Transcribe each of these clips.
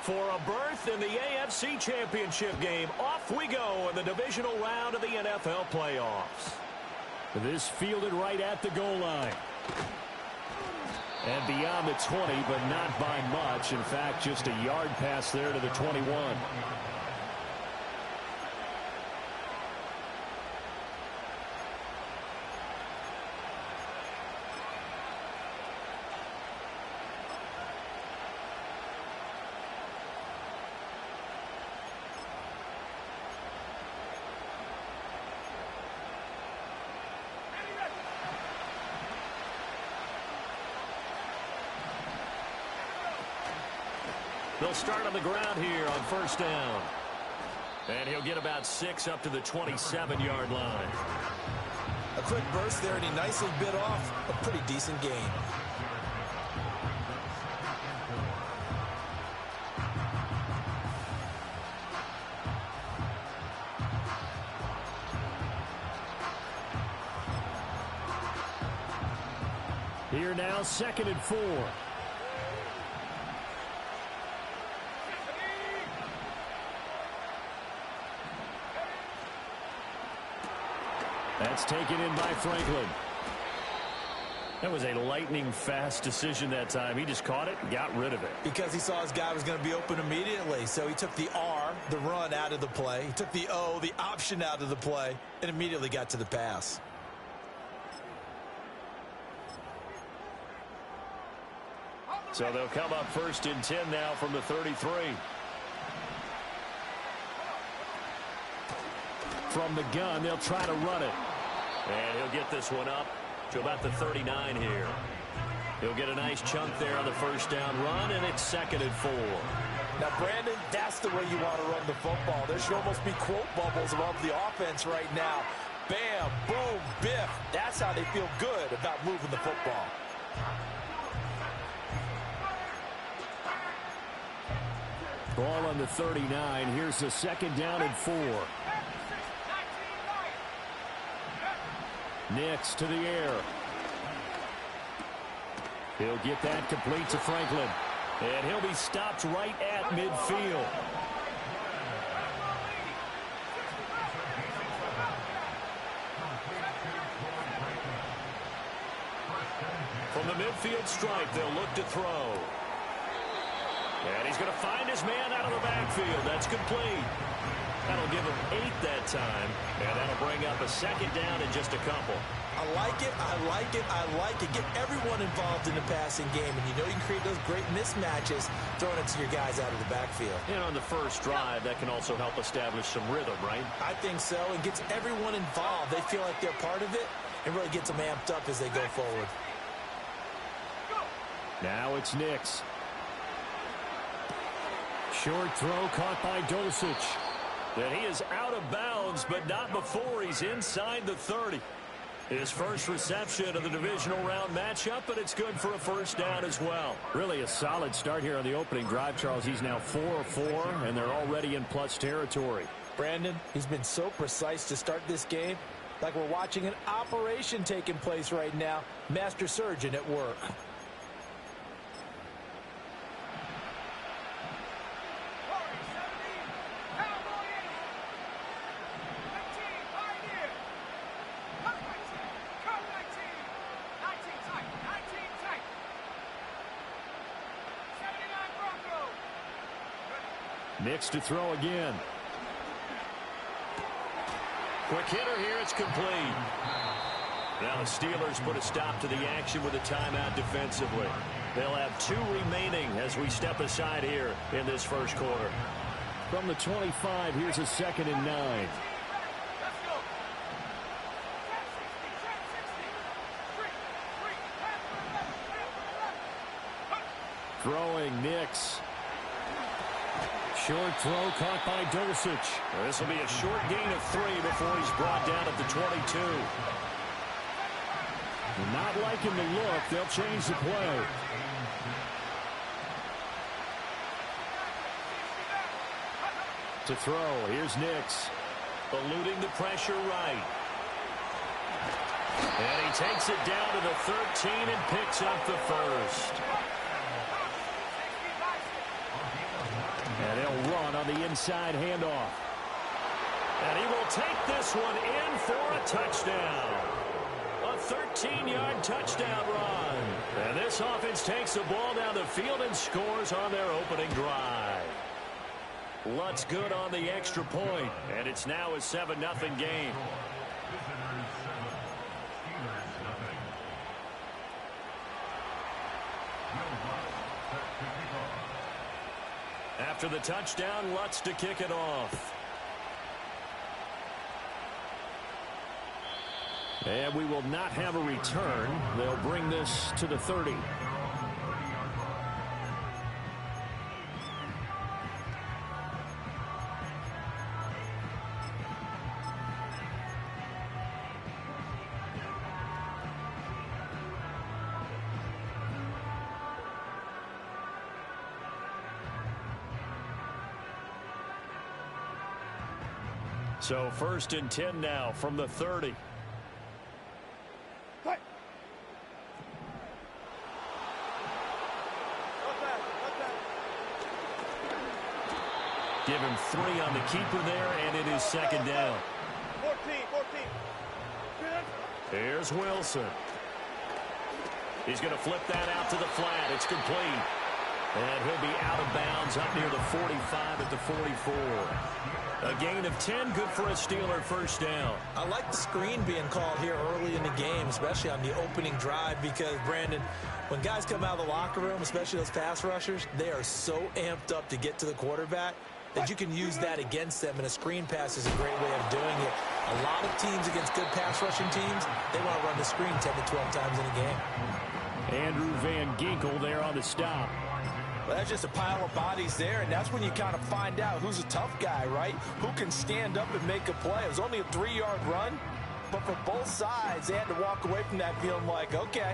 For a berth in the AFC Championship game, off we go in the divisional round of the NFL playoffs. This fielded right at the goal line. And beyond the 20, but not by much. In fact, just a yard pass there to the 21. They'll start on the ground here on first down. And he'll get about 6 up to the 27-yard line. A quick burst there, and he nicely bit off a pretty decent gain. Here now, 2nd and 4. That's taken in by Franklin. That was a lightning-fast decision that time. He just caught it and got rid of it. Because he saw his guy was going to be open immediately. So he took the R, the run, out of the play. He took the O, the option, out of the play, and immediately got to the pass. So they'll come up 1st and 10 now from the 33. From the gun, they'll try to run it. And he'll get this one up to about the 39 here. He'll get a nice chunk there on the first down run, and it's 2nd and 4. Now, Brandon, that's the way you want to run the football. There should almost be quote bubbles above the offense right now. Bam, boom, biff. That's how they feel good about moving the football. Ball on the 39. Here's the 2nd down and 4. Nix to the air. He'll get that complete to Franklin. And he'll be stopped right at midfield. From the midfield stripe, they'll look to throw. And he's going to find his man out of the backfield. That's complete. That'll give him 8 that time, and that'll bring up a 2nd down in just a couple. I like it, I like it, I like it. Get everyone involved in the passing game, and you know you can create those great mismatches throwing it to your guys out of the backfield. And on the first drive, that can also help establish some rhythm, right? I think so, and gets everyone involved. They feel like they're part of it, and really gets them amped up as they go forward. Now it's Nix. Short throw caught by Dulcich. And he is out of bounds, but not before he's inside the 30. His first reception of the divisional round matchup, but it's good for a first down as well. Really a solid start here on the opening drive, Charles. He's now 4-4, and they're already in plus territory. Brandon, he's been so precise to start this game, like we're watching an operation taking place right now. Master surgeon at work. Nix to throw again. Quick hitter here, it's complete. Now the Steelers put a stop to the action with a timeout defensively. They'll have 2 remaining as we step aside here in this first quarter. From the 25, here's a 2nd and 9. Throwing Nix. Short throw caught by Dulcich. This will be a short gain of 3 before he's brought down at the 22. Not liking the look. They'll change the play. To throw, here's Nix. Eluding the pressure right. And he takes it down to the 13 and picks up the first. on the inside handoff. And he will take this one in for a touchdown. A 13-yard touchdown run. And this offense takes the ball down the field and scores on their opening drive. Lutz good on the extra point, and it's now a 7-0 game. After the touchdown, Lutz to kick it off. And we will not have a return. They'll bring this to the 30. So 1st and 10 now from the 30. Give him 3 on the keeper there, and it is 2nd down. 14. Here's Wilson. He's going to flip that out to the flat. It's complete. And he'll be out of bounds up near the 45 at the 44. A gain of 10, good for a Steeler first down. I like the screen being called here early in the game, especially on the opening drive, because, Brandon, when guys come out of the locker room, especially those pass rushers, they are so amped up to get to the quarterback that you can use that against them, and a screen pass is a great way of doing it. A lot of teams against good pass rushing teams, they want to run the screen 10 to 12 times in a game. Andrew Van Ginkel there on the stop. Well, that's just a pile of bodies there, and that's when you kind of find out who's a tough guy, right? Who can stand up and make a play. It was only a 3-yard run, but for both sides, they had to walk away from that feeling like, okay,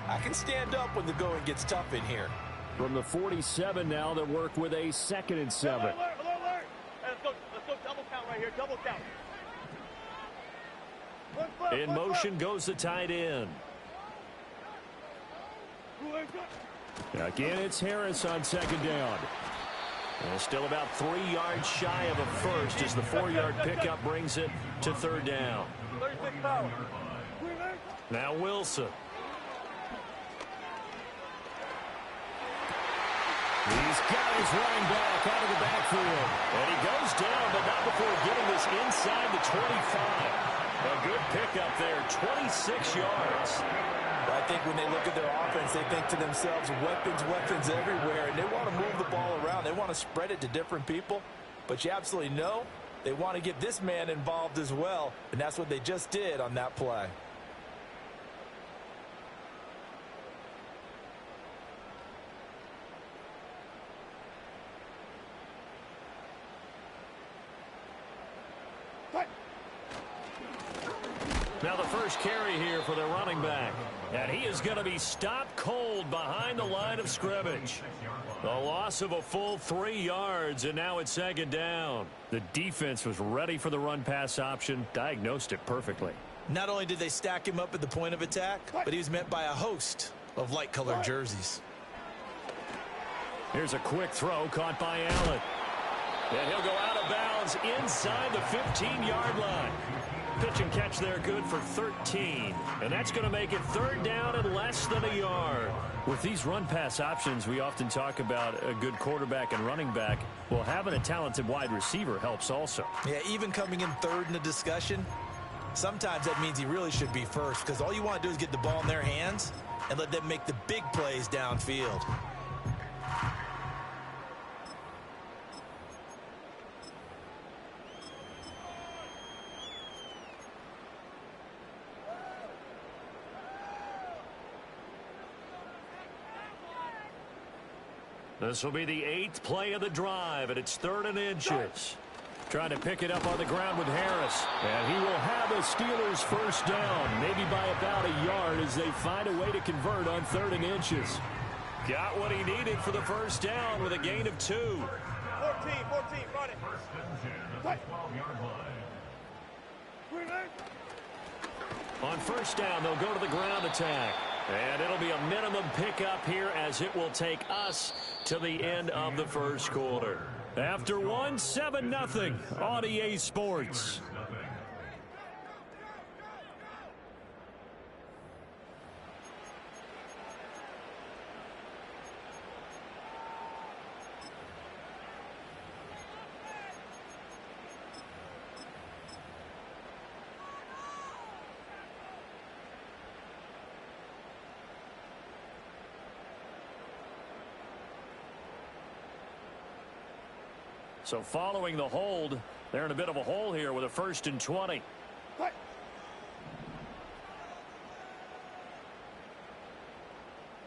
I can stand up when the going gets tough in here. From the 47 now, they'll work with a 2nd and 7. Alert. Hey, let's go double count right here. Double count. In motion goes the tight end. Again, it's Harris on 2nd down. And still about 3 yards shy of a first as the 4-yard pickup brings it to 3rd down. 36 power. Now Wilson. He's got his running back out of the backfield. And he goes down, but not before getting this inside the 25. A good pickup there, 26 yards. I think when they look at their offense, they think to themselves, weapons everywhere, and they want to move the ball around. They want to spread it to different people, but you absolutely know they want to get this man involved as well, and that's what they just did on that play. Now the first carry here for the running back. And he is going to be stopped cold behind the line of scrimmage. The loss of a full 3 yards, and now it's 2nd down. The defense was ready for the run-pass option, diagnosed it perfectly. Not only did they stack him up at the point of attack, but he was met by a host of light-colored jerseys. Here's a quick throw caught by Allen. And he'll go out of bounds inside the 15-yard line. Pitch and catch there good for 13. And that's going to make it 3rd down and less than a yard. With these run-pass options, we often talk about a good quarterback and running back. Well, having a talented wide receiver helps also. Yeah, even coming in 3rd in the discussion, sometimes that means he really should be first, because all you want to do is get the ball in their hands and let them make the big plays downfield. This will be the 8th play of the drive, and it's 3rd and inches. Trying to pick it up on the ground with Harris. And he will have the Steelers first down, maybe by about a yard as they find a way to convert on 3rd and inches. Got what he needed for the first down with a gain of 2. 14, run it. On first down, they'll go to the ground attack. And it'll be a minimum pickup here as it will take us to the end of the first quarter. After one, 7-0 on EA Sports. So following the hold, they're in a bit of a hole here with a 1st and 20.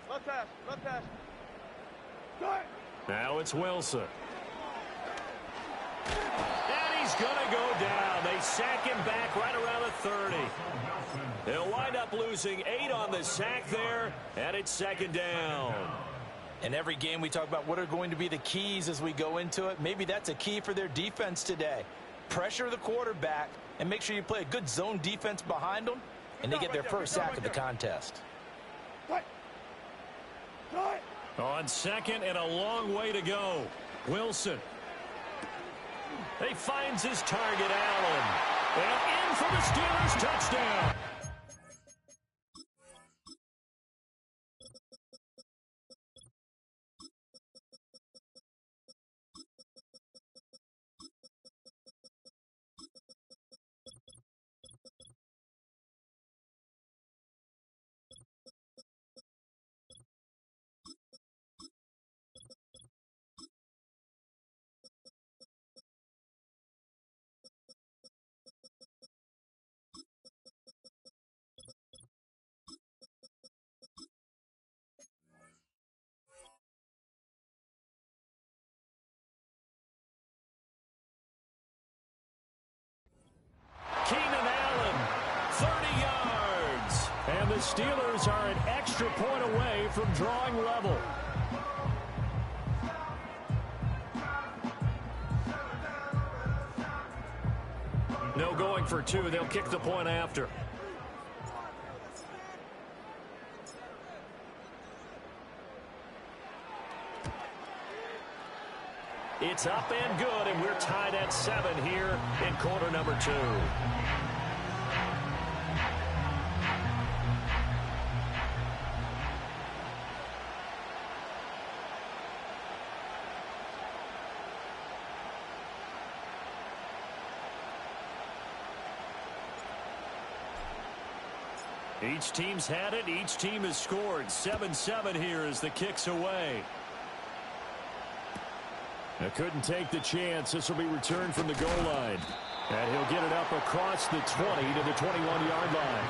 Left pass, left pass. Now it's Wilson. And he's going to go down. They sack him back right around the 30. They'll wind up losing 8 on the sack there, and it's 2nd down. In every game we talk about what are going to be the keys as we go into it. Maybe that's a key for their defense today. Pressure the quarterback and make sure you play a good zone defense behind them, and they get their first sack of the contest. On 2nd and a long way to go. Wilson. He finds his target, Allen. And in for the Steelers touchdown. The Steelers are an extra point away from drawing level. No going for 2. They'll kick the point after. It's up and good, and we're tied at 7 here in quarter number 2. Each team's had it. Each team has scored. 7-7 here as the kick's away. They couldn't take the chance. This will be returned from the goal line. And he'll get it up across the 20 to the 21-yard line.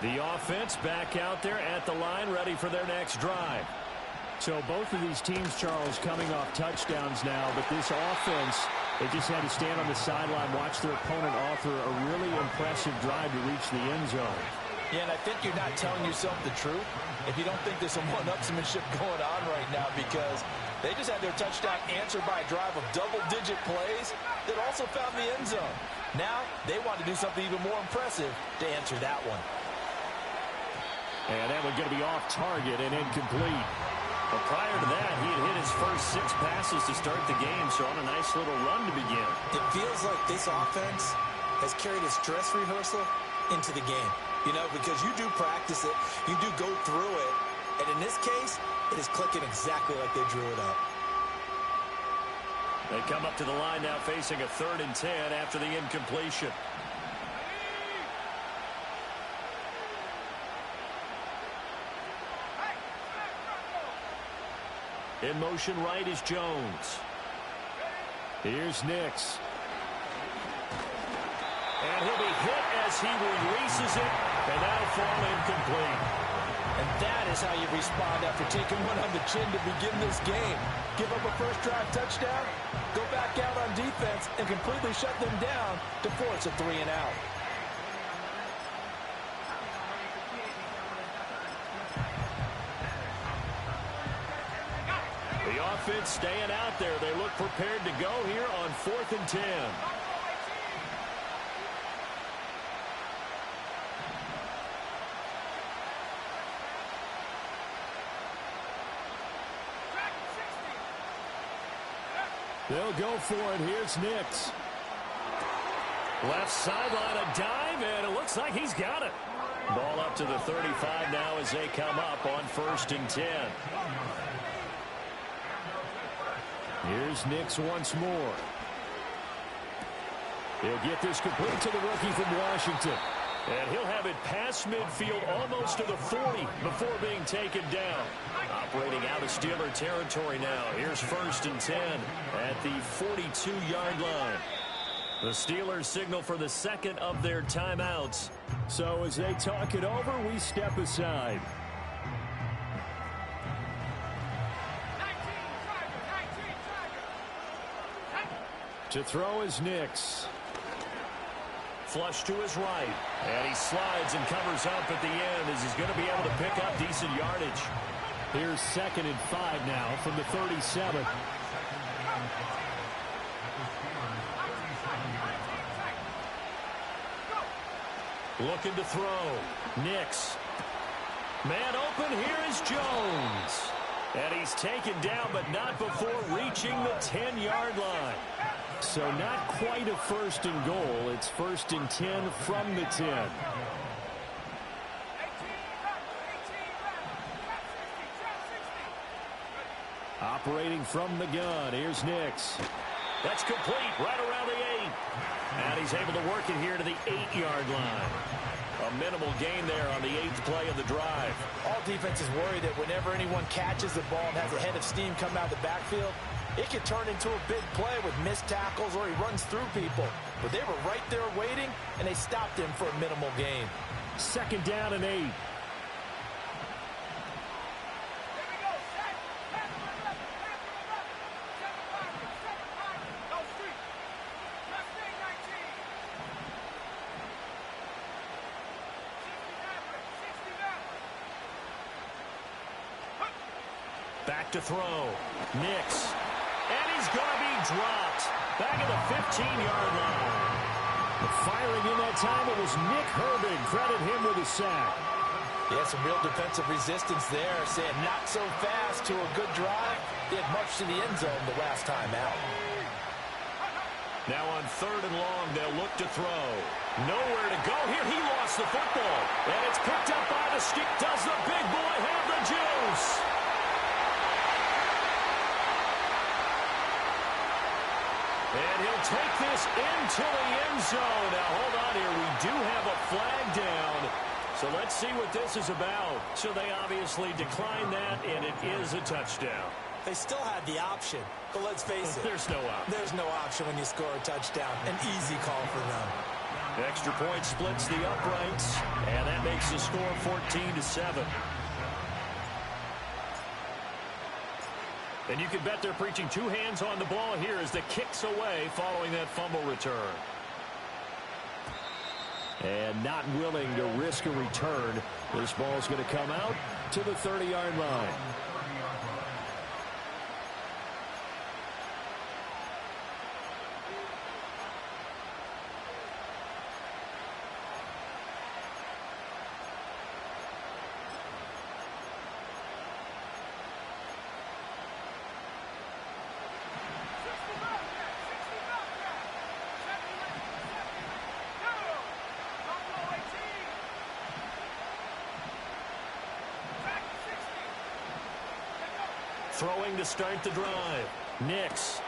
The offense back out there at the line, ready for their next drive. So both of these teams, Charles, coming off touchdowns now, but this offense, they just had to stand on the sideline, watch their opponent offer a really impressive drive to reach the end zone. Yeah, and I think you're not telling yourself the truth if you don't think there's some one-upsmanship going on right now, because they just had their touchdown answered by a drive of double-digit plays that also found the end zone. Now they want to do something even more impressive to answer that one. And that one's going to be off target and incomplete. But prior to that, he had hit his first 6 passes to start the game, so on a nice little run to begin. It feels like this offense has carried its dress rehearsal into the game. You know, because you do practice it, you do go through it, and in this case, it is clicking exactly like they drew it up. They come up to the line now facing a 3rd and 10 after the incompletion. In motion right is Jones. Here's Nix. And he'll be hit as he releases it, and that'll fall incomplete. And that is how you respond after taking one on the chin to begin this game. Give up a first drive touchdown, go back out on defense, and completely shut them down to force a 3-and-out. offense staying out there. They look prepared to go here on 4th and 10. They'll go for it. Here's Nix. Left sideline, a dive, and it looks like he's got it. Ball up to the 35 now as they come up on 1st and 10. Here's Nix once more. He'll get this complete to the rookie from Washington. And he'll have it past midfield almost to the 40 before being taken down. Operating out of Steeler territory now. Here's 1st and 10 at the 42-yard line. The Steelers signal for the second of their timeouts. So as they talk it over, we step aside. To throw is Nix. Flush to his right. And he slides and covers up at the end as he's going to be able to pick up decent yardage. Here's 2nd and 5 now from the 37. Looking to throw. Nix. Man open. Here is Jones. And he's taken down, but not before reaching the 10-yard line. So not quite a 1st and goal. It's 1st and 10 from the 10. Operating from the gun. Here's Nix. That's complete right around the 8. And he's able to work it here to the 8-yard line. A minimal gain there on the 8th play of the drive. All defenses worry that whenever anyone catches the ball and has a head of steam come out of the backfield, it can turn into a big play with missed tackles or he runs through people. But they were right there waiting, and they stopped him for a minimal gain. 2nd down and 8. Back to throw. Nix. And he's going to be dropped. Back at the 15-yard line. Firing in that time, it was Nick Herbig. Credit him with a sack. Yeah, some real defensive resistance there, saying not so fast to a good drive. They had marched to the end zone the last time out. Now on 3rd and long, they'll look to throw. Nowhere to go here. He lost the football. And it's picked up by the stick. Does the big boy have the juice? And he'll take this into the end zone. Now, hold on here. We do have a flag down. So let's see what this is about. So they obviously declined that, and it is a touchdown. They still had the option, but let's face it. There's no option. There's no option when you score a touchdown. An easy call for them. The extra point splits the uprights, and that makes the score 14-7. And you can bet they're preaching two hands on the ball here as the kick's away following that fumble return. And not willing to risk a return. This ball's going to come out to the 30-yard line. Throwing to start the drive. Nix.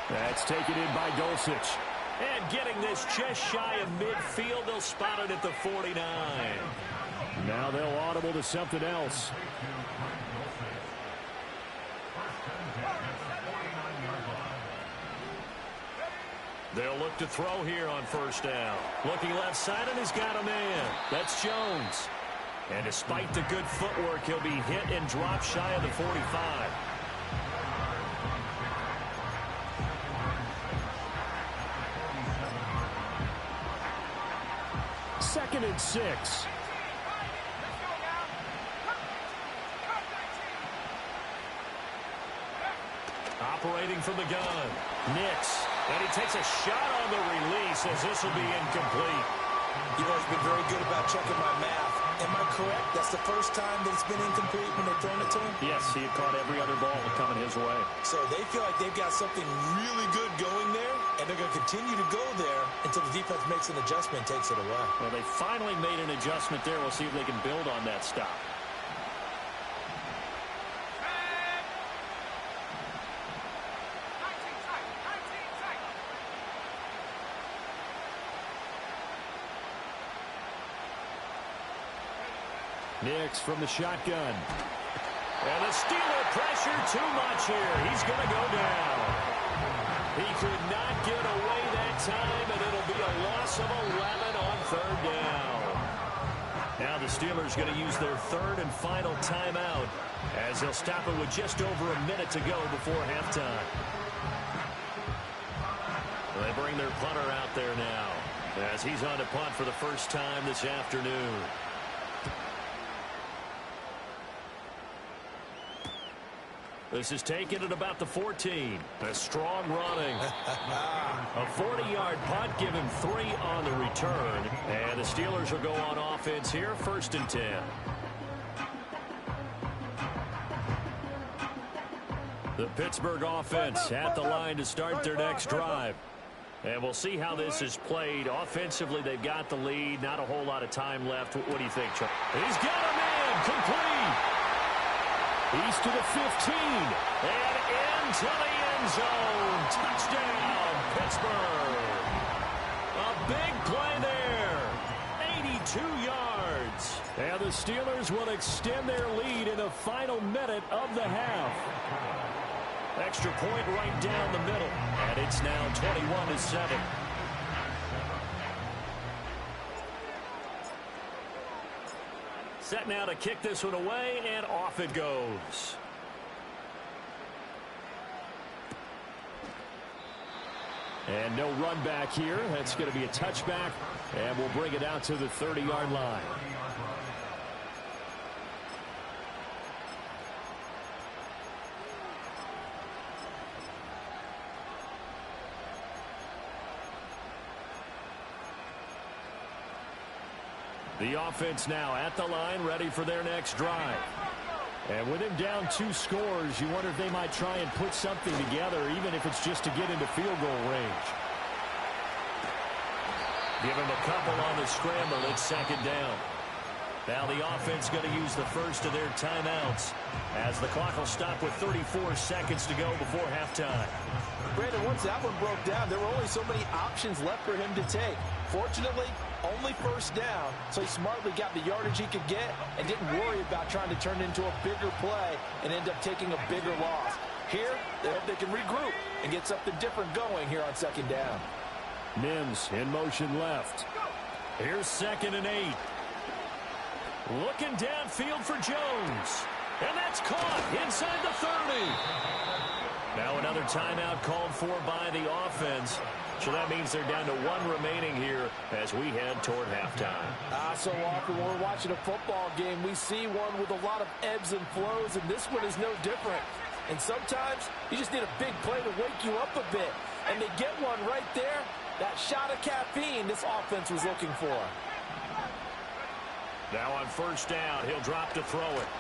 That's taken in by Dulcich. And getting this just shy of midfield. They'll spot it at the 49. Now they'll audible to something else. They'll look to throw here on first down. Looking left side, and he's got a man. That's Jones. And despite the good footwork, he'll be hit and dropped shy of the 45. Second and 6. Operating from the gun. Nix. And he takes a shot on the release as this will be incomplete. You know, he's been very good about checking my math. Am I correct? That's the first time that it's been incomplete when they've thrown it to him? Yes, he had caught every other ball coming his way. So they feel like they've got something really good going there, and they're going to continue to go there until the defense makes an adjustment and takes it away. Well, they finally made an adjustment there. We'll see if they can build on that stop. Nix from the shotgun. And the Steeler pressure too much here. He's going to go down. He could not get away that time, and it'll be a loss of 11 on third down. Now the Steelers going to use their third and final timeout as they'll stop it with just over a minute to go before halftime. They bring their punter out there now as he's on to punt for the first time this afternoon. This is taken at about the 14. A strong running. A 40-yard punt, give him 3 on the return. And the Steelers will go on offense here, 1st and 10. The Pittsburgh offense at the line to start their next drive. And we'll see how this is played. Offensively, they've got the lead. Not a whole lot of time left. What do you think, Chuck? He's got a man. Complete. He's to the 15, and into the end zone. Touchdown, Pittsburgh. A big play there. 82 yards. And the Steelers will extend their lead in the final minute of the half. Extra point right down the middle, and it's now 21-7. Set now to kick this one away, and off it goes. And no run back here. That's going to be a touchback, and we'll bring it out to the 30-yard line. The offense now at the line, ready for their next drive. And with him down 2 scores, you wonder if they might try and put something together, even if it's just to get into field goal range. Give him a couple on the scramble. It's 2nd down. Now the offense going to use the first of their timeouts as the clock will stop with 34 seconds to go before halftime. Brandon, once that one broke down, there were only so many options left for him to take. Fortunately, only 1st down, so he smartly got the yardage he could get and didn't worry about trying to turn it into a bigger play and end up taking a bigger loss. Here, they hope they can regroup and get something different going here on 2nd down. Mims in motion left. Here's 2nd and 8. Looking downfield for Jones. And that's caught inside the 30. Now another timeout called for by the offense. So that means they're down to 1 remaining here as we head toward halftime. So often when we're watching a football game, we see one with a lot of ebbs and flows, and this one is no different. And sometimes you just need a big play to wake you up a bit. And they get one right there. That shot of caffeine this offense was looking for. Now on 1st down, he'll drop to throw it.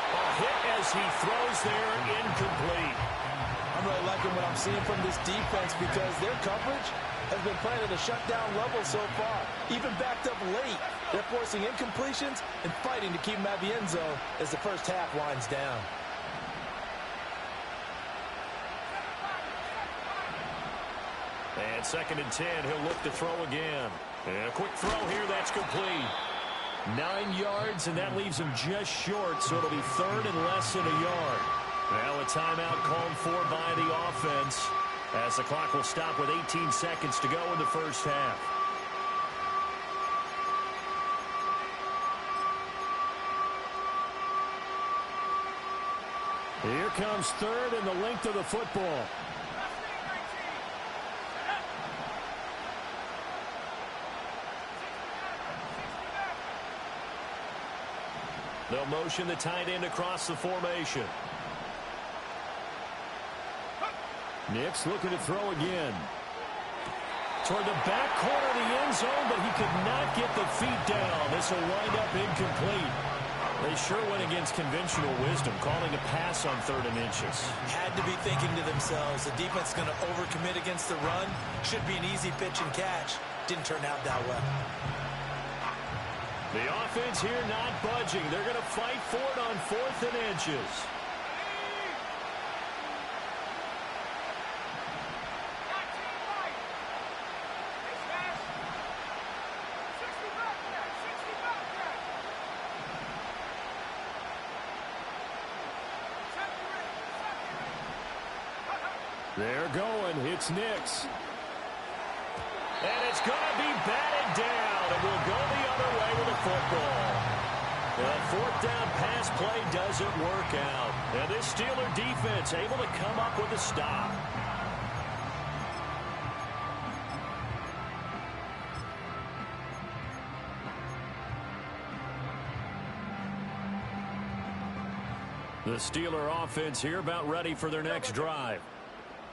A hit as he throws there, incomplete. I'm really liking what I'm seeing from this defense because their coverage has been playing at a shutdown level so far. Even backed up late, they're forcing incompletions and fighting to keep them at the end zone as the first half winds down. And 2nd and 10, he'll look to throw again. And a quick throw here, that's complete. 9 yards, and that leaves him just short, so it'll be 3rd and less than a yard. Now a timeout called for by the offense as the clock will stop with 18 seconds to go in the first half. Here comes 3rd and the length of the football. They'll motion the tight end across the formation. Nix looking to throw again. Toward the back corner of the end zone, but he could not get the feet down. This will wind up incomplete. They sure went against conventional wisdom, calling a pass on 3rd and inches. Had to be thinking to themselves, the defense is going to overcommit against the run. Should be an easy pitch and catch. Didn't turn out that way. The offense here not budging. They're going to fight for it on 4th and inches. They're going. It's Nix. And it's going to be batted down, and we'll go the other way with the football. The 4th down pass play doesn't work out. And this Steeler defense able to come up with a stop. The Steeler offense here about ready for their next drive.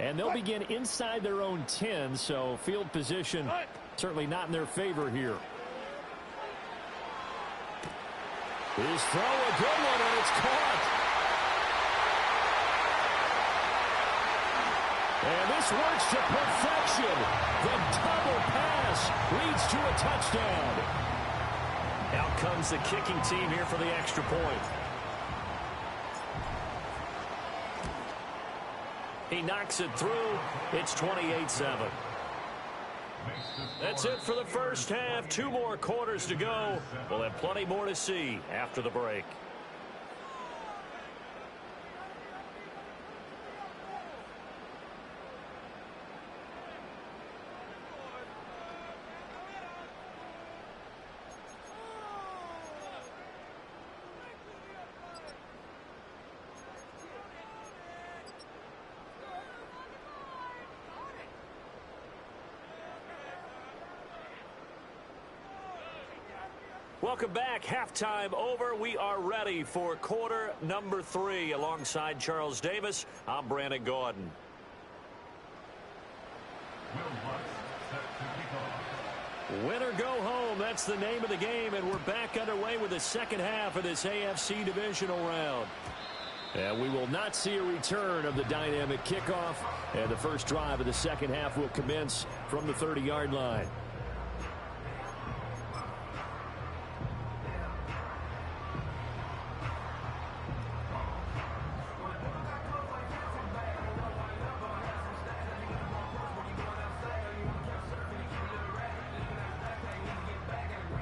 And they'll begin inside their own 10, so field position certainly not in their favor here. His throw, a good one, and it's caught. And this works to perfection. The double pass leads to a touchdown. Out comes the kicking team here for the extra point. He knocks it through. It's 28-7. That's it for the first half. 2 more quarters to go. We'll have plenty more to see after the break. Welcome back. Halftime over. We are ready for quarter number 3. Alongside Charles Davis, I'm Brandon Gordon. Win or go home, that's the name of the game, and we're back underway with the second half of this AFC divisional round. And we will not see a return of the dynamic kickoff, and the first drive of the second half will commence from the 30-yard line.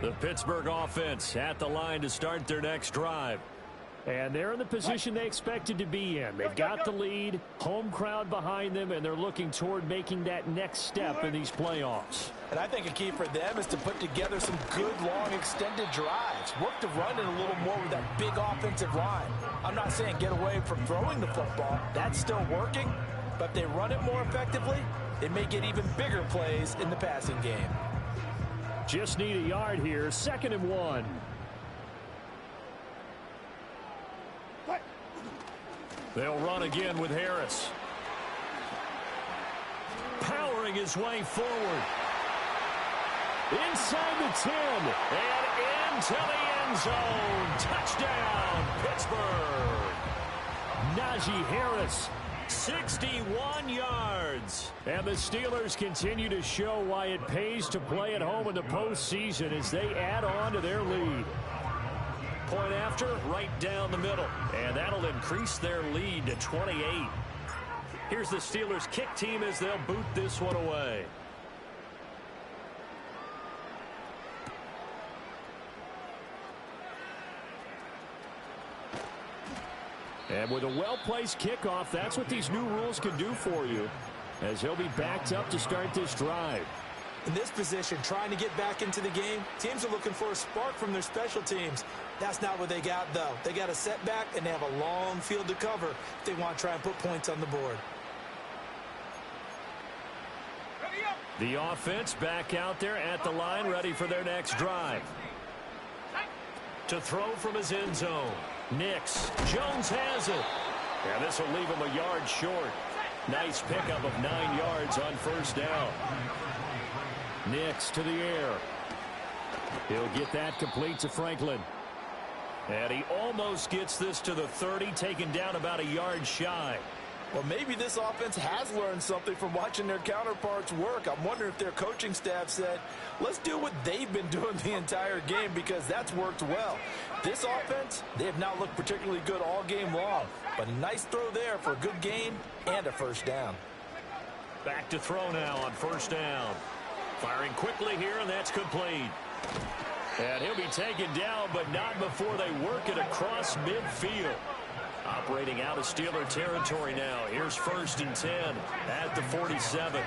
The Pittsburgh offense at the line to start their next drive. And they're in the position they expected to be in. They've got the lead, home crowd behind them, and they're looking toward making that next step in these playoffs. And I think a key for them is to put together some good, long, extended drives. Work to run it a little more with that big offensive line. I'm not saying get away from throwing the football. That's still working. But if they run it more effectively, they may get even bigger plays in the passing game. Just need a yard here. 2nd and 1. They'll run again with Harris. Powering his way forward. Inside the 10. And into the end zone. Touchdown, Pittsburgh. Najee Harris. 61 yards. And the Steelers continue to show why it pays to play at home in the postseason as they add on to their lead. Point after, right down the middle. And that'll increase their lead to 28. Here's the Steelers kick team as they'll boot this one away. And with a well-placed kickoff, that's what these new rules can do for you, as he'll be backed up to start this drive. In this position, trying to get back into the game, teams are looking for a spark from their special teams. That's not what they got, though. They got a setback, and they have a long field to cover if they want to try and put points on the board. The offense back out there at the line, ready for their next drive. To throw from his end zone. Nix. Jones has it. And this will leave him a yard short. Nice pickup of 9 yards on first down. Nix to the air. He'll get that complete to Franklin. And he almost gets this to the 30, taken down about a yard shy. Well, maybe this offense has learned something from watching their counterparts work. I'm wondering if their coaching staff said, let's do what they've been doing the entire game, because that's worked well. This offense, they have not looked particularly good all game long. But a nice throw there for a good gain and a first down. Back to throw now on first down. Firing quickly here, and that's complete. And he'll be taken down, but not before they work it across midfield. Operating out of Steeler territory now. Here's 1st and 10 at the 47.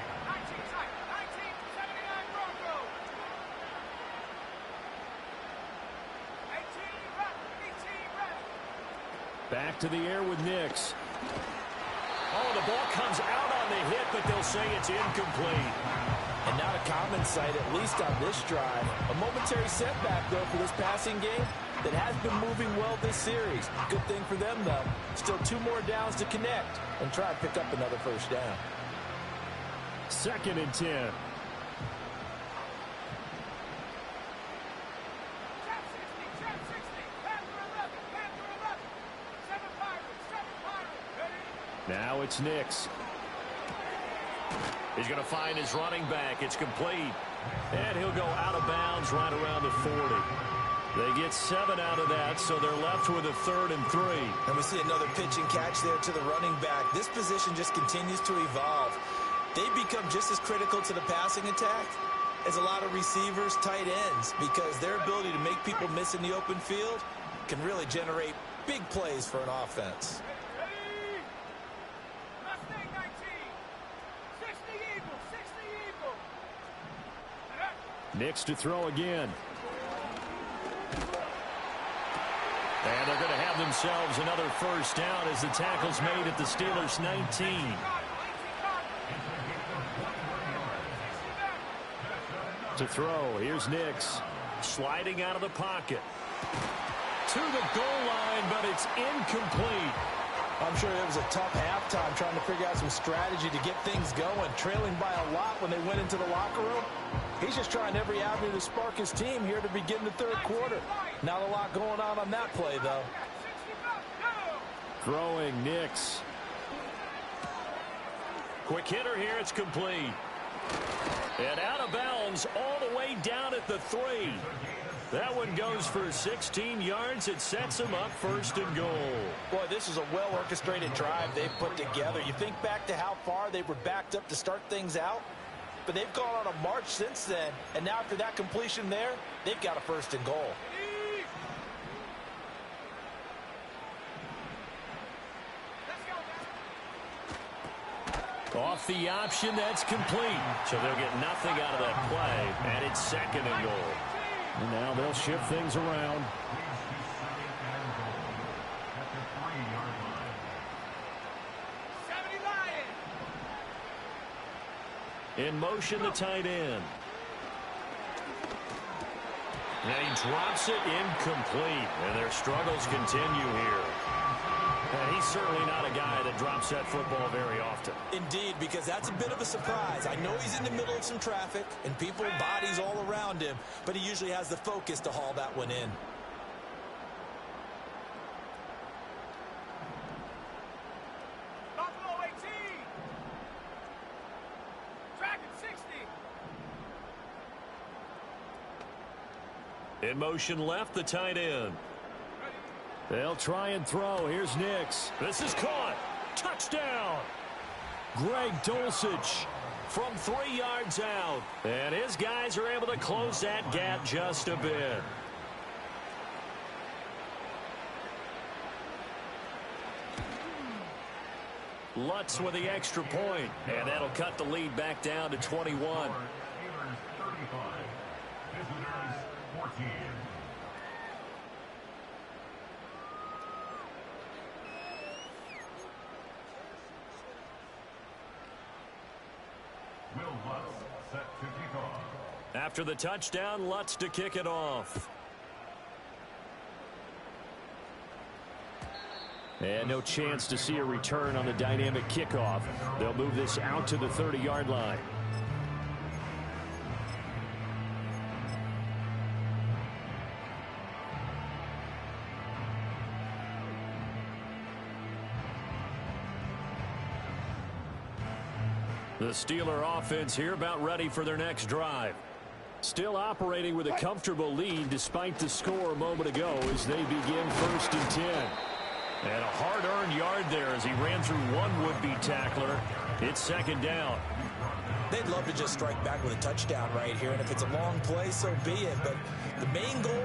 Back to the air with Nix. Oh, the ball comes out on the hit, but they'll say it's incomplete. And not a common sight, at least on this drive. A momentary setback, though, for this passing game that has been moving well this series. Good thing for them, though. Still 2 more downs to connect and try to pick up another first down. 2nd and 10. Now it's Nix. He's going to find his running back. It's complete. And he'll go out of bounds right around the 40. They get 7 out of that, so they're left with a 3rd and 3. And we see another pitch and catch there to the running back. This position just continues to evolve. They become just as critical to the passing attack as a lot of receivers, tight ends, because their ability to make people miss in the open field can really generate big plays for an offense. Nix to throw again. And they're going to have themselves another first down as the tackle's made at the Steelers' 19. To throw, here's Nix. Sliding out of the pocket. To the goal line, but it's incomplete. I'm sure it was a tough halftime trying to figure out some strategy to get things going. Trailing by a lot when they went into the locker room. He's just trying every avenue to spark his team here to begin the 3rd quarter. Not a lot going on that play, though. Throwing Nix. Quick hitter here. It's complete. And out of bounds all the way down at the 3. That one goes for 16 yards. It sets them up 1st and goal. Boy, this is a well-orchestrated drive they've put together. You think back to how far they were backed up to start things out, but they've gone on a march since then, and now after that completion there, they've got a 1st and goal. Off the option, that's complete. So they'll get nothing out of that play, and it's 2nd and goal. And now they'll shift things around. In motion, the tight end. And he drops it incomplete. And their struggles continue here. And he's certainly not a guy that drops that football very often. Indeed, because that's a bit of a surprise. I know he's in the middle of some traffic and people, bodies all around him, but he usually has the focus to haul that one in. Buffalo 18. Track at 60. In motion left, the tight end. They'll try and throw. Here's Nix. This is caught. Touchdown. Greg Dulcich From 3 yards out. And his guys are able to close that gap just a bit. Lutz with the extra point. And that'll cut the lead back down to 21. After the touchdown, Lutz to kick it off. And no chance to see a return on the dynamic kickoff. They'll move this out to the 30-yard line. The Steeler offense here about ready for their next drive. Still operating with a comfortable lead despite the score a moment ago as they begin 1st and 10. And a hard-earned yard there as he ran through one would-be tackler. It's 2nd down. They'd love to just strike back with a touchdown right here, and if it's a long play, so be it. But the main goal,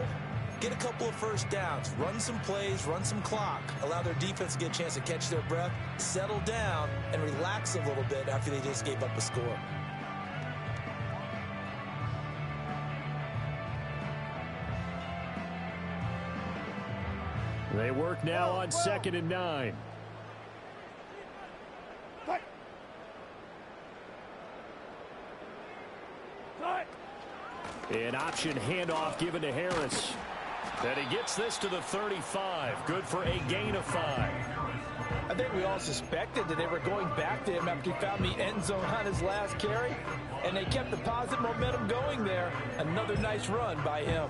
get a couple of first downs, run some plays, run some clock, allow their defense to get a chance to catch their breath, settle down, and relax a little bit after they just gave up a score. They work now on 2nd and 9. An option handoff given to Harris. And he gets this to the 35. Good for a gain of 5. I think we all suspected that they were going back to him after he found the end zone on his last carry. And they kept the positive momentum going there. Another nice run by him.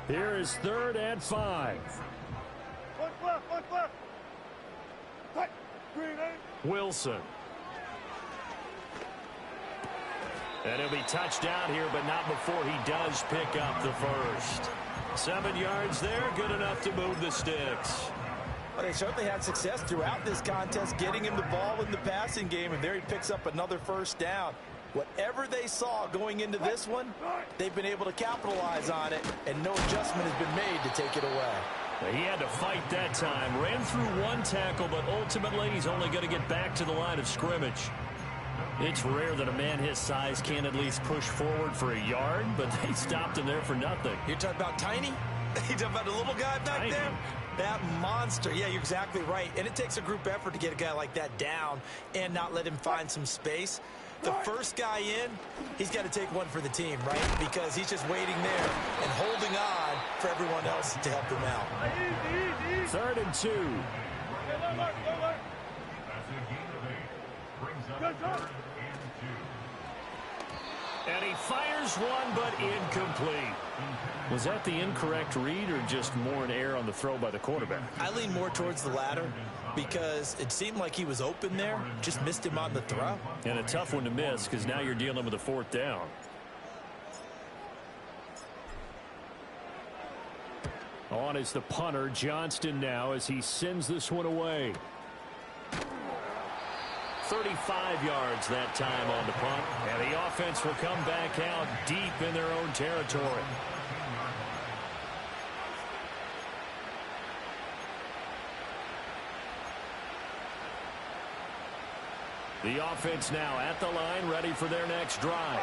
Here is 3rd and 5. One left. Tight. Green, Wilson. And he'll be touched down here, but not before he does pick up the first. 7 yards there, good enough to move the sticks. Well, they certainly had success throughout this contest, getting him the ball in the passing game, and there he picks up another first down. Whatever they saw going into this one, they've been able to capitalize on it, and no adjustment has been made to take it away. He had to fight that time. Ran through one tackle, but ultimately he's only going to get back to the line of scrimmage. It's rare that a man his size can at least push forward for a yard, but they stopped him there for nothing. You're talking about tiny? You're talking about the little guy back there? That monster. Yeah, you're exactly right. And it takes a group effort to get a guy like that down and not let him find some space. The first guy in, he's got to take one for the team, right? Because he's just waiting there and holding on for everyone else to help him out. 3rd and 2. And he fires one, but incomplete. Was that the incorrect read or just more an error on the throw by the quarterback? I lean more towards the latter because it seemed like he was open there, just missed him on the throw. And a tough one to miss because now you're dealing with a 4th down. On is the punter, Johnston, now as he sends this one away. 35 yards that time on the punt. And the offense will come back out deep in their own territory. The offense now at the line, ready for their next drive.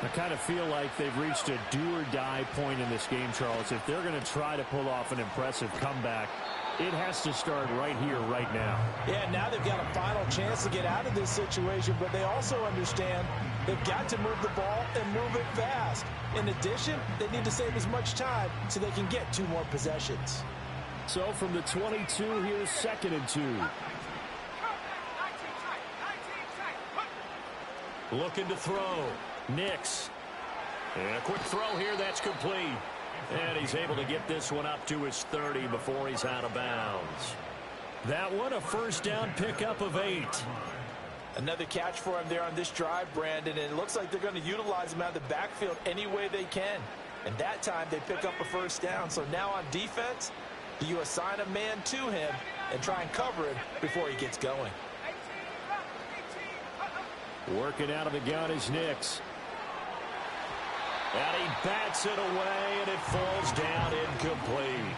I kind of feel like they've reached a do-or-die point in this game, Charles. If they're going to try to pull off an impressive comeback, it has to start right here, right now. Yeah, now they've got a final chance to get out of this situation, but they also understand they've got to move the ball and move it fast. In addition, they need to save as much time so they can get 2 more possessions. So from the 22, here's 2nd and 2. Looking to throw. Nix. And a quick throw here, that's complete. And he's able to get this one up to his 30 before he's out of bounds. That one, a first down pickup of 8. Another catch for him there on this drive, Brandon, and it looks like they're going to utilize him out of the backfield any way they can. And that time they pick up a first down. So now on defense, do you assign a man to him and try and cover him before he gets going? Working out of the gun is Nix. And he bats it away, and it falls down incomplete.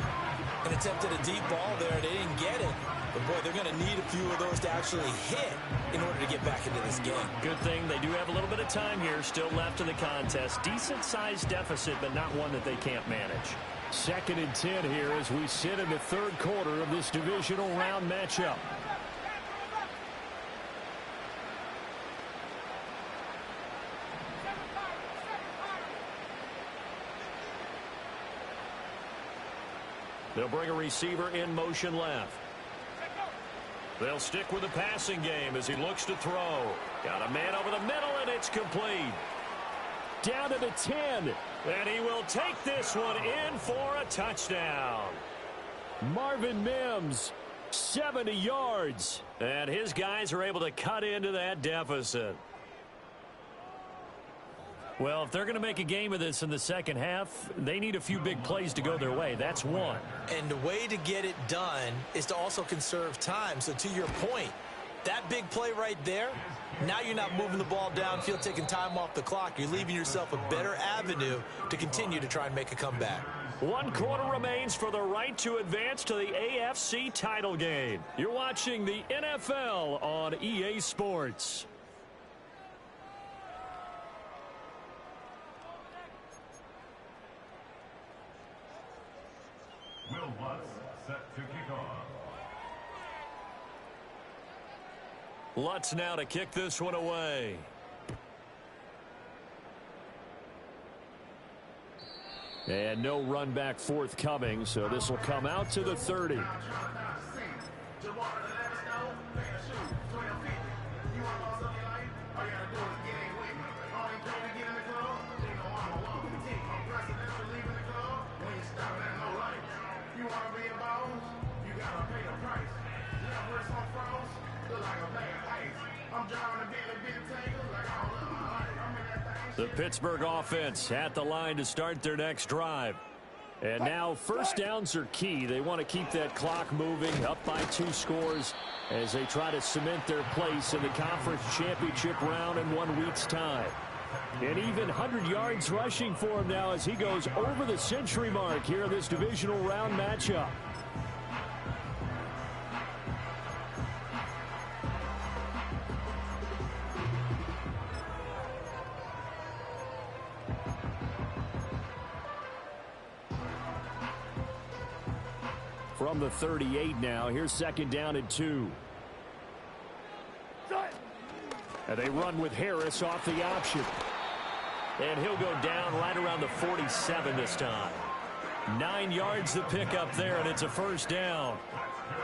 An attempt at a deep ball there. They didn't get it. But, boy, they're going to need a few of those to actually hit in order to get back into this game. Good thing they do have a little bit of time here still left in the contest. Decent-sized deficit, but not one that they can't manage. 2nd and 10 here as we sit in the 3rd quarter of this divisional round matchup. They'll bring a receiver in motion left. They'll stick with the passing game as he looks to throw. Got a man over the middle, and it's complete. Down to the 10. And he will take this one in for a touchdown. Marvin Mims, 70 yards. And his guys are able to cut into that deficit. Well, if they're going to make a game of this in the second half, they need a few big plays to go their way. That's one. And the way to get it done is to also conserve time. So to your point, that big play right there, now you're not moving the ball downfield, taking time off the clock. You're leaving yourself a better avenue to continue to try and make a comeback. 1 quarter remains for the right to advance to the AFC title game. You're watching the NFL on EA Sports. Will Lutz set to kick off. Lutz now to kick this one away. And no run back forthcoming, so this will come out to the 30. The Pittsburgh offense at the line to start their next drive. And now first downs are key. They want to keep that clock moving, up by 2 scores as they try to cement their place in the conference championship round in 1 week's time. And even 100 yards rushing for him now as he goes over the century mark here in this divisional round matchup. From the 38 now, here's second down and 2. And they run with Harris off the option. And he'll go down right around the 47 this time. 9 yards to pick up there, and it's a first down.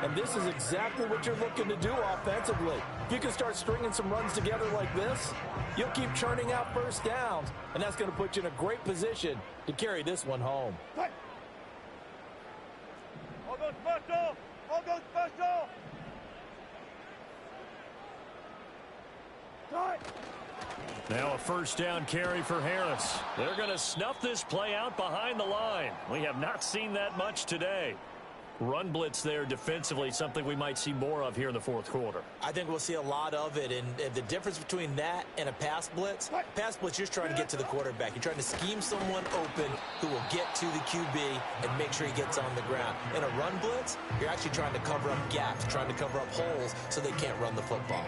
And this is exactly what you're looking to do offensively. If you can start stringing some runs together like this, you'll keep churning out first downs, and that's going to put you in a great position to carry this one home. All goes special! All goes special! Now a first down carry for Harris. They're going to snuff this play out behind the line. We have not seen that much today. Run blitz there defensively, something we might see more of here in the fourth quarter. I think we'll see a lot of it, and the difference between that and a pass blitz, you're just trying to get to the quarterback. You're trying to scheme someone open who will get to the QB and make sure he gets on the ground. In a run blitz, you're actually trying to cover up gaps, trying to cover up holes so they can't run the football.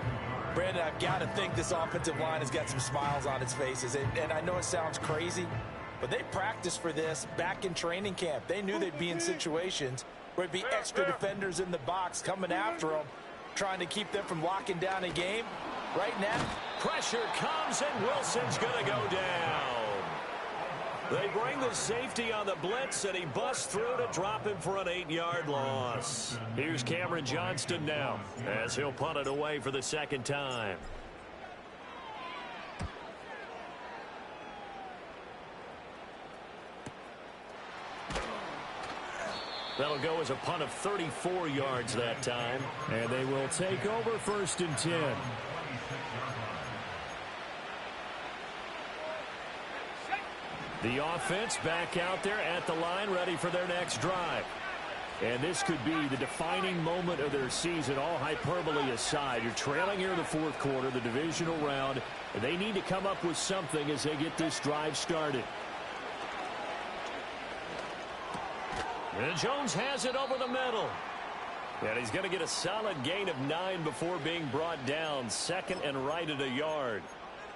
Brandon, I've got to think this offensive line has got some smiles on its faces, and I know it sounds crazy, but they practiced for this back in training camp. They knew they'd be in situations where it'd be extra defenders in the box coming after them, trying to keep them from locking down a game. Right now, pressure comes, and Wilson's going to go down. They bring the safety on the blitz, and he busts through to drop him for an 8-yard loss. Here's Cameron Johnston now as he'll punt it away for the second time. That'll go as a punt of 34 yards that time. And they will take over first and 10. The offense back out there at the line, ready for their next drive. And this could be the defining moment of their season, all hyperbole aside. You're trailing here in the fourth quarter, the divisional round, and they need to come up with something as they get this drive started. And Jones has it over the middle. And he's going to get a solid gain of 9 before being brought down. Second and right at a yard.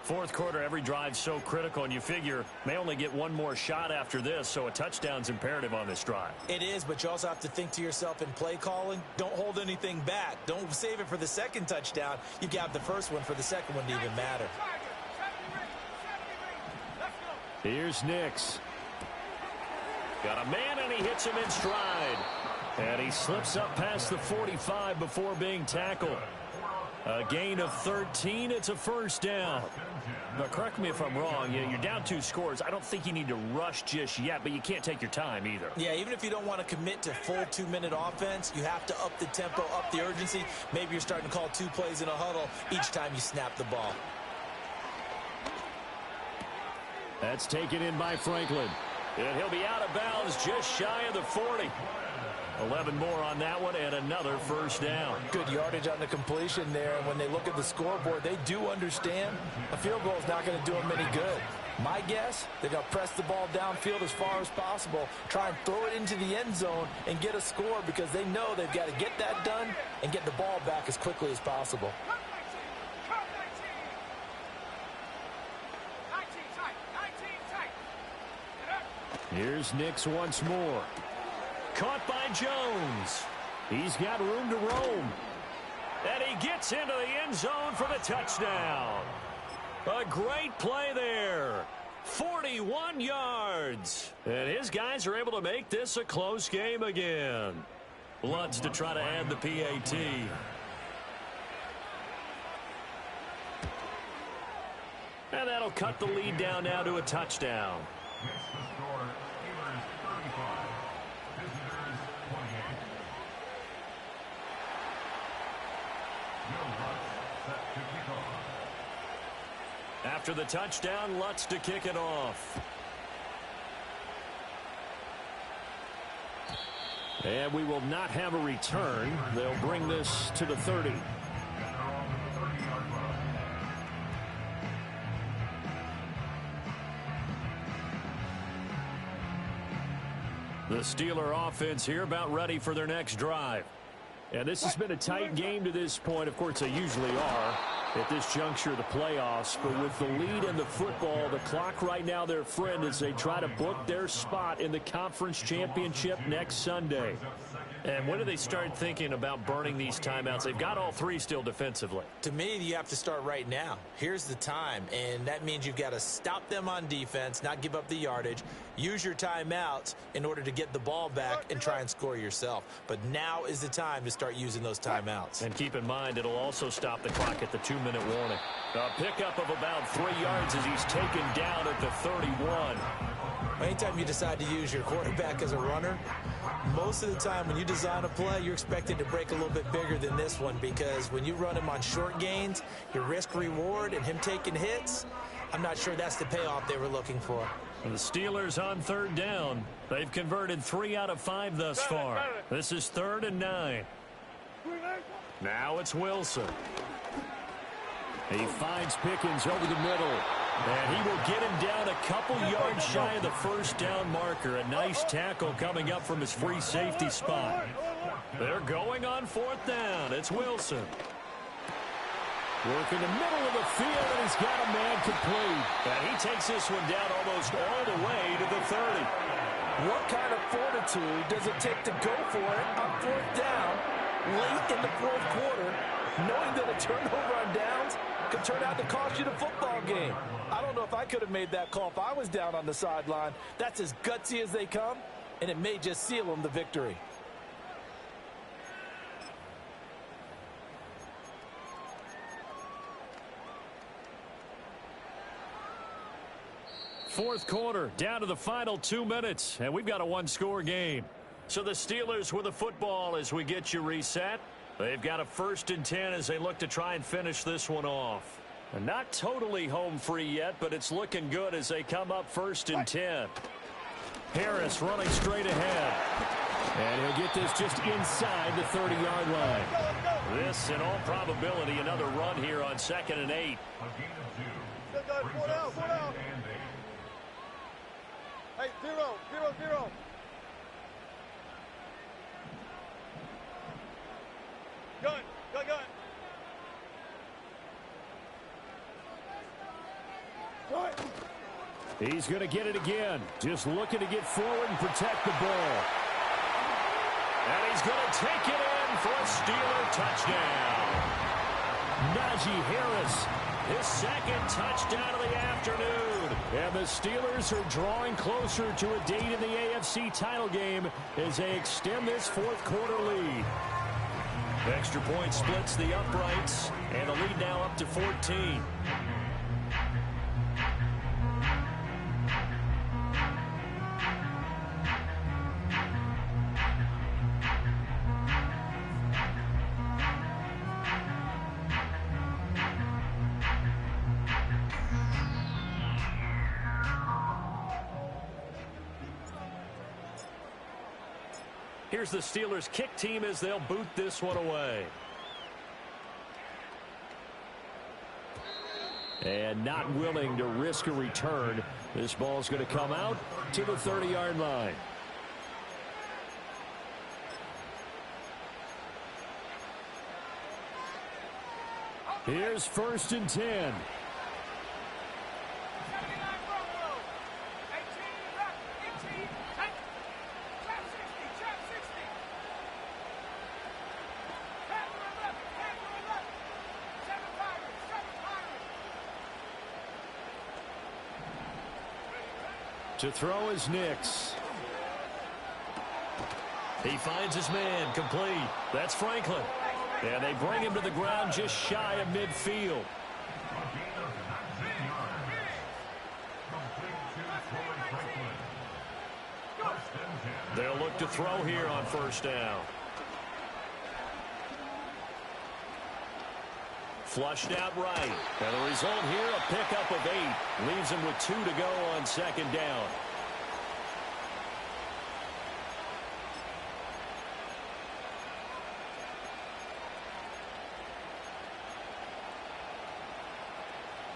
Fourth quarter, every drive so critical, and you figure may only get one more shot after this, so a touchdown's imperative on this drive. It is, but you also have to think to yourself in play calling, don't hold anything back. Don't save it for the second touchdown. You got the first one for the second one to even matter. Here's Nix. Got a man, and he hits him in stride. And he slips up past the 45 before being tackled. A gain of 13. It's a first down. Now, correct me if I'm wrong. You're down 2 scores. I don't think you need to rush just yet, but you can't take your time either. Yeah, even if you don't want to commit to full 2-minute offense, you have to up the tempo, up the urgency. Maybe you're starting to call 2 plays in a huddle each time you snap the ball. That's taken in by Franklin. And he'll be out of bounds just shy of the 40. 11 more on that one, and another first down. Good yardage on the completion there. And when they look at the scoreboard, they do understand a field goal is not going to do them any good. My guess, they're going to press the ball downfield as far as possible, try and throw it into the end zone and get a score because they know they've got to get that done and get the ball back as quickly as possible. Here's Nix once more. Caught by Jones. He's got room to roam. And he gets into the end zone for the touchdown. A great play there. 41 yards. And his guys are able to make this a close game again. Lutz to try to add the PAT. And that'll cut the lead down now to a touchdown. After the touchdown, Lutz to kick it off. And we will not have a return. They'll bring this to the 30. The Steeler offense here about ready for their next drive. And this has been a tight game to this point. Of course, they usually are at this juncture of the playoffs. But with the lead in the football, the clock right now their friend as they try to book their spot in the conference championship next Sunday. And when do they start thinking about burning these timeouts? They've got all 3 still defensively. To me, you have to start right now. Here's the time, and that means you've got to stop them on defense, not give up the yardage, use your timeouts in order to get the ball back and try and score yourself. But now is the time to start using those timeouts. And keep in mind, it'll also stop the clock at the 2-minute warning. A pickup of about 3 yards as he's taken down at the 31. Anytime you decide to use your quarterback as a runner, most of the time when you design a play, you're expected to break a little bit bigger than this one because when you run him on short gains, your risk-reward and him taking hits, I'm not sure that's the payoff they were looking for. The Steelers on 3rd down. They've converted 3 out of 5 thus far. This is 3rd and 9. Now it's Wilson. He finds Pickens over the middle. And he will get him down a couple yards shy of the first down marker. A nice tackle coming up from his free safety spot. They're going on 4th down. It's Wilson. Working the middle of the field, and he's got a man complete. And he takes this one down almost all the way to the 30. What kind of fortitude does it take to go for it on 4th down late in the 4th quarter, knowing that a turnover on downs could turn out to cost you the football game? I don't know if I could have made that call if I was down on the sideline. That's as gutsy as they come, and it may just seal them the victory. Fourth quarter, down to the final 2 minutes, and we've got a 1-score game. So the Steelers with the football as we get you reset. They've got a 1st and 10 as they look to try and finish this one off. And not totally home free yet, but it's looking good as they come up 1st and 10. Harris running straight ahead. And he'll get this just inside the 30-yard line. This, in all probability, another run here on 2nd and 8. Hey, 0-0-0. Gun. He's going to get it again. Just looking to get forward and protect the ball. And he's going to take it in for a Steeler touchdown. Najee Harris His second touchdown of the afternoon. And the Steelers are drawing closer to a date in the AFC title game as they extend this fourth quarter lead. Extra point splits the uprights, and the lead now up to 14. Here's the Steelers kick team as they'll boot this one away. And not willing to risk a return. This ball's going to come out to the 30-yard line. Here's 1st and 10. To throw is Nix. He finds his man, complete. That's Franklin. And they bring him to the ground just shy of midfield. They'll look to throw here on 1st down. Flushed out right. And the result here, a pickup of 8. Leaves him with 2 to go on 2nd down.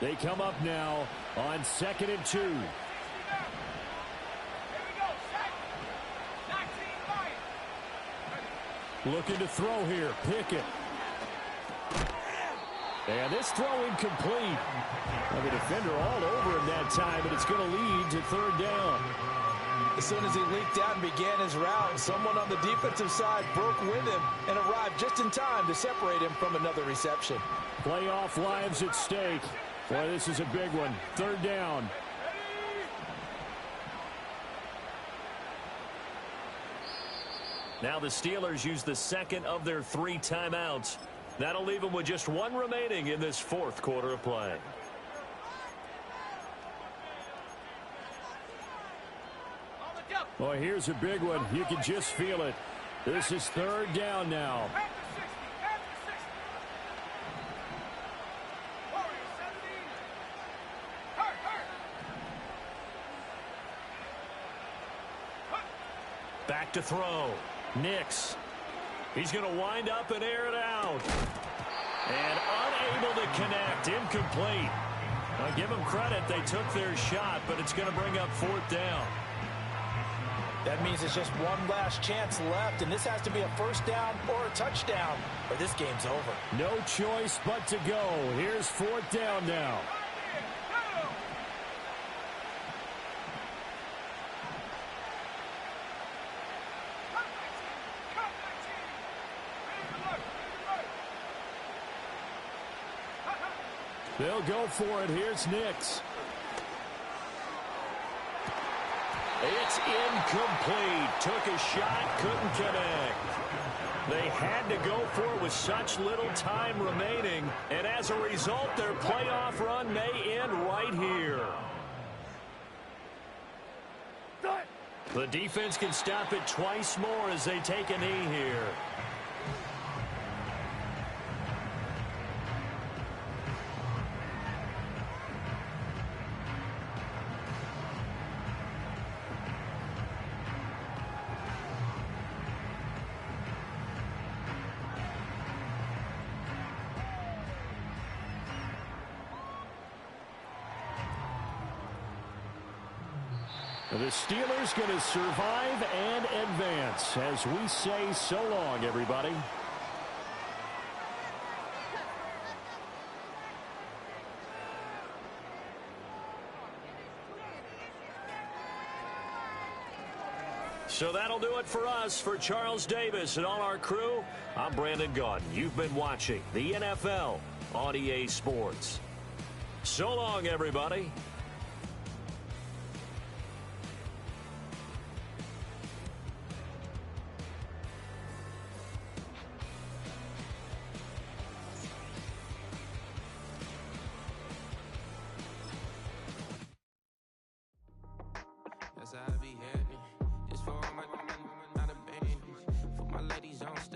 They come up now on 2nd and 2. Looking to throw here. Pickett. And this throw incomplete. The defender all over him that time, but it's going to lead to 3rd down. As soon as he leaked out and began his route, someone on the defensive side broke with him and arrived just in time to separate him from another reception. Playoff lives at stake. Boy, this is a big one. 3rd down. Now the Steelers use the 2nd of their 3 timeouts. That'll leave them with just 1 remaining in this 4th quarter of play. Boy, here's a big one. You can just feel it. This is 3rd down now. Back to throw. Nix. He's going to wind up and air it out. And unable to connect. Incomplete. I'll give them credit. They took their shot, but it's going to bring up 4th down. That means it's just one last chance left, and this has to be a 1st down or a touchdown, or this game's over. No choice but to go. Here's 4th down now. They'll go for it. Here's Nix. It's incomplete. Took a shot, couldn't connect. They had to go for it with such little time remaining, and as a result, their playoff run may end right here. The defense can stop it twice more as they take a knee here. The Steelers going to survive and advance as we say so long, everybody. So that'll do it for us. For Charles Davis and all our crew, I'm Brandon Gaudin. You've been watching the NFL on EA Sports. So long, everybody.